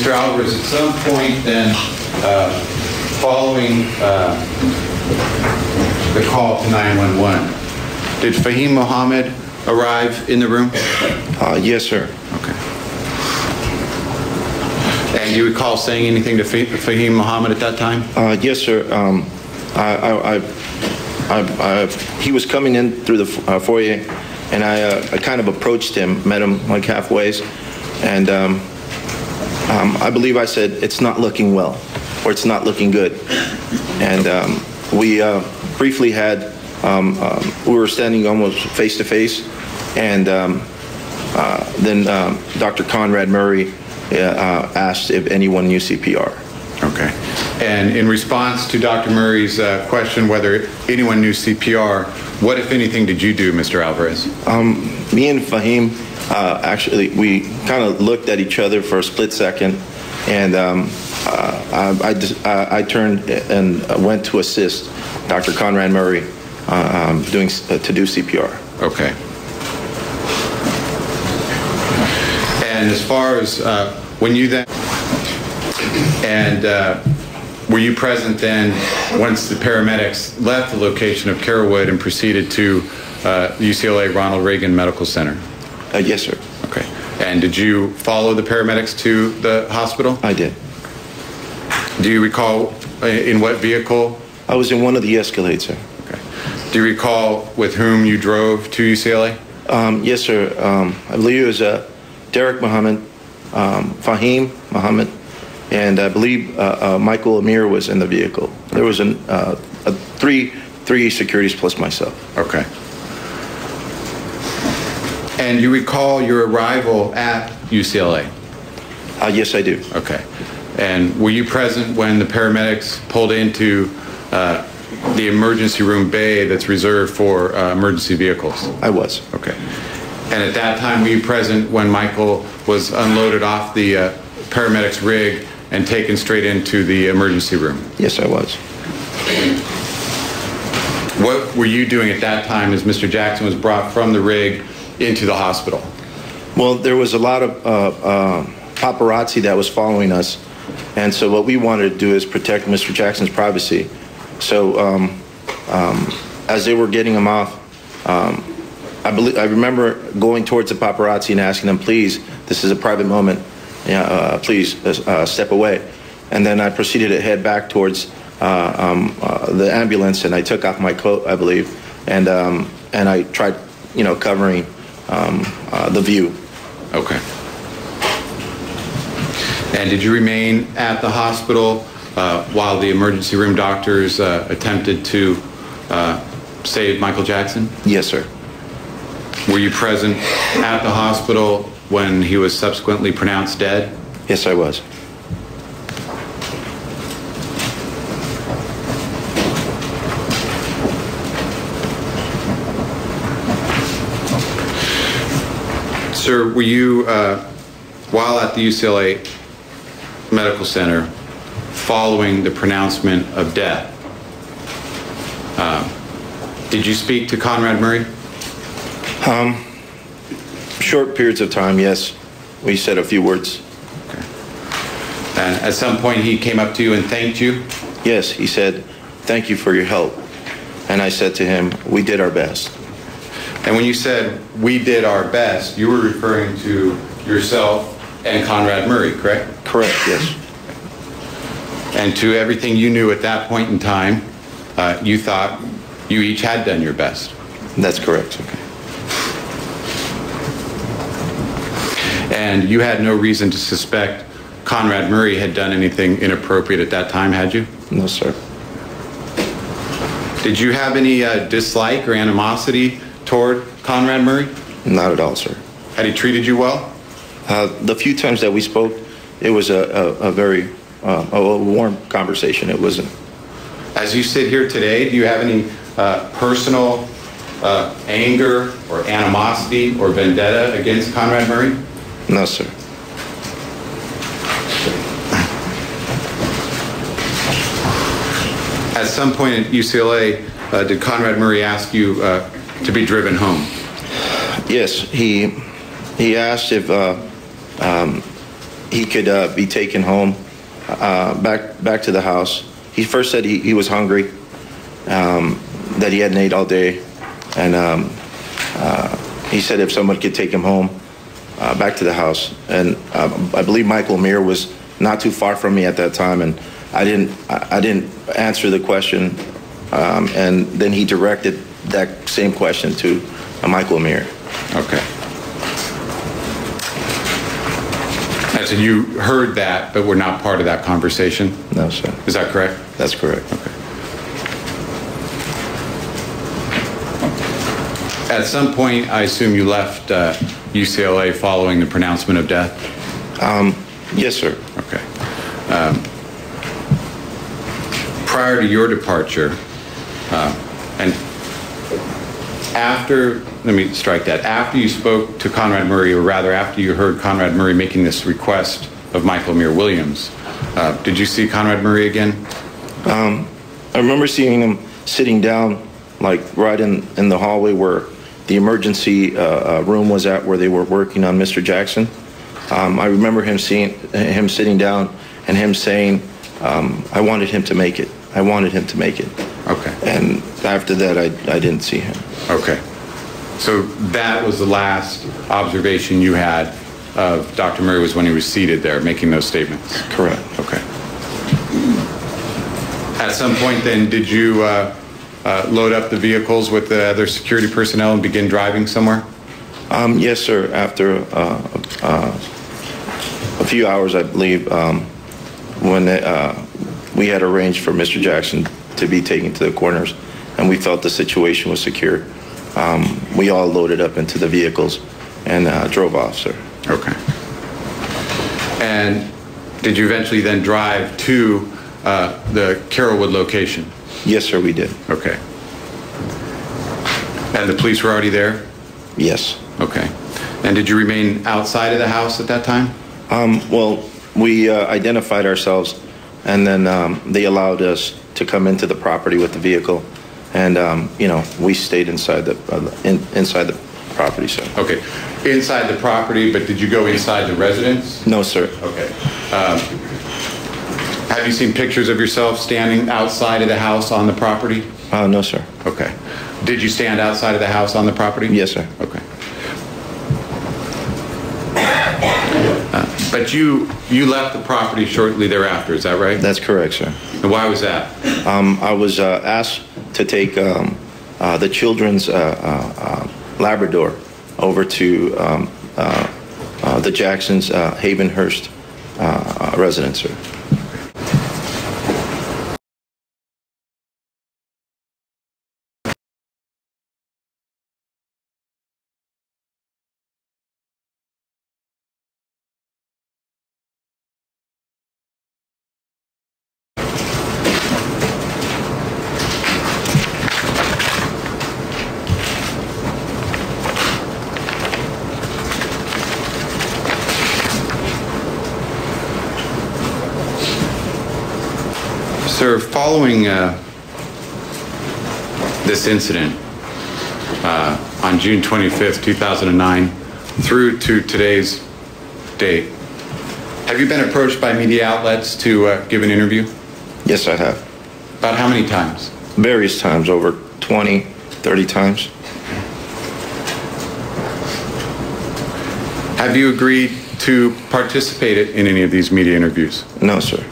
Mr. Alvarez, at some point then, following the call to 911, did Fahim Mohammed arrive in the room? Yes, sir. Okay. And do you recall saying anything to Fahim Mohammed at that time? Yes, sir. He was coming in through the foyer, and I kind of approached him, met him like halfway, and I believe I said, "It's not looking well," or "It's not looking good." And we briefly had, we were standing almost face to face, and then Dr. Conrad Murray asked if anyone knew CPR. Okay. And in response to Dr. Murray's question whether anyone knew CPR, what, if anything, did you do, Mr. Alvarez? Me and Fahim, actually, we kind of looked at each other for a split second, and I turned and went to assist Dr. Conrad Murray to do CPR. Okay. And as far as when you then, and were you present then once the paramedics left the location of Carrollwood and proceeded to UCLA Ronald Reagan Medical Center? Yes, sir. Okay. And did you follow the paramedics to the hospital? I did. Do you recall in what vehicle? I was in one of the Escalades, sir. Okay. Do you recall with whom you drove to UCLA? Yes, sir. I believe it was Derek Muhammad, Fahim Muhammad, and I believe Michael Amir was in the vehicle. There was three securities plus myself. Okay. And you recall your arrival at UCLA? Yes, I do. Okay. And were you present when the paramedics pulled into the emergency room bay that's reserved for emergency vehicles? I was. Okay. And at that time, were you present when Michael was unloaded off the paramedics' rig and taken straight into the emergency room? Yes, I was. What were you doing at that time as Mr. Jackson was brought from the rig into the hospital? Well, there was a lot of paparazzi that was following us, and so what we wanted to do is protect Mr. Jackson's privacy. So as they were getting him off, I remember going towards the paparazzi and asking them, "Please, this is a private moment. Please step away." And then I proceeded to head back towards the ambulance, and I took off my coat, I believe, and I tried, covering the view. Okay. And did you remain at the hospital while the emergency room doctors attempted to save Michael Jackson? Yes, sir. Were you present at the hospital when he was subsequently pronounced dead? Yes, I was. Sir, were you, while at the UCLA Medical Center, following the pronouncement of death, did you speak to Conrad Murray? Short periods of time, yes. We said a few words. Okay. And at some point he came up to you and thanked you? Yes, he said, "Thank you for your help." And I said to him, "We did our best." And when you said, "we did our best," you were referring to yourself and Conrad Murray, correct? Correct, yes. And to everything you knew at that point in time, you thought you each had done your best? That's correct. Okay. And you had no reason to suspect Conrad Murray had done anything inappropriate at that time, had you? No, sir. Did you have any dislike or animosity toward Conrad Murray? Not at all, sir. Had he treated you well? The few times that we spoke, it was a very warm conversation. It wasn't. As you sit here today, do you have any personal anger or animosity or vendetta against Conrad Murray? No, sir. At some point at UCLA, did Conrad Murray ask you to be driven home? Yes, he asked if he could be taken home, back to the house. He first said he was hungry, that he hadn't ate all day, and he said if someone could take him home, back to the house. And I believe Michael Amir was not too far from me at that time, and I didn't answer the question, and then he directed that same question to Michael Amir. Okay. And so you heard that, but were not part of that conversation? No, sir. Is that correct? That's correct. Okay. At some point, I assume you left UCLA following the pronouncement of death? Yes, sir. Okay. Prior to your departure, and after, let me strike that, after you spoke to Conrad Murray, or rather after you heard Conrad Murray making this request of Michael Amir Williams, did you see Conrad Murray again? I remember seeing him sitting down, like right in the hallway where the emergency room was at, where they were working on Mr. Jackson. I remember him sitting down and him saying, I wanted him to make it. I wanted him to make it. Okay. And after that, I didn't see him. Okay. So that was the last observation you had of Dr. Murray, was when he was seated there making those statements? Correct. Okay. At some point then, did you load up the vehicles with the other security personnel and begin driving somewhere? Yes, sir. After a few hours, I believe, when we had arranged for Mr. Jackson to be taken to the corners, and we felt the situation was secure, we all loaded up into the vehicles and drove off, sir. Okay. And did you eventually then drive to the Carrollwood location? Yes, sir, we did. Okay. And the police were already there? Yes. Okay. And did you remain outside of the house at that time? Well, we identified ourselves, and then they allowed us to come into the property with the vehicle, and we stayed inside the property, sir. Okay. Inside the property, but did you go inside the residence? No, sir. Okay. Have you seen pictures of yourself standing outside of the house on the property? No, sir. Okay. Did you stand outside of the house on the property? Yes, sir. Okay. But you left the property shortly thereafter, is that right? That's correct, sir. And why was that? I was asked to take the children's Labrador over to the Jackson's Havenhurst residence, sir. Sir, following this incident on June 25th, 2009, through to today's date, have you been approached by media outlets to give an interview? Yes, I have. About how many times? Various times, over 20, 30 times. Have you agreed to participate in any of these media interviews? No, sir.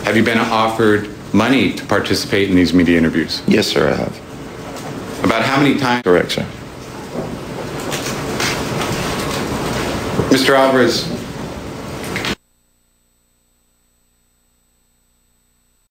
Have you been offered money to participate in these media interviews? Yes, sir, I have. About how many times? Correct, sir. Mr. Alvarez,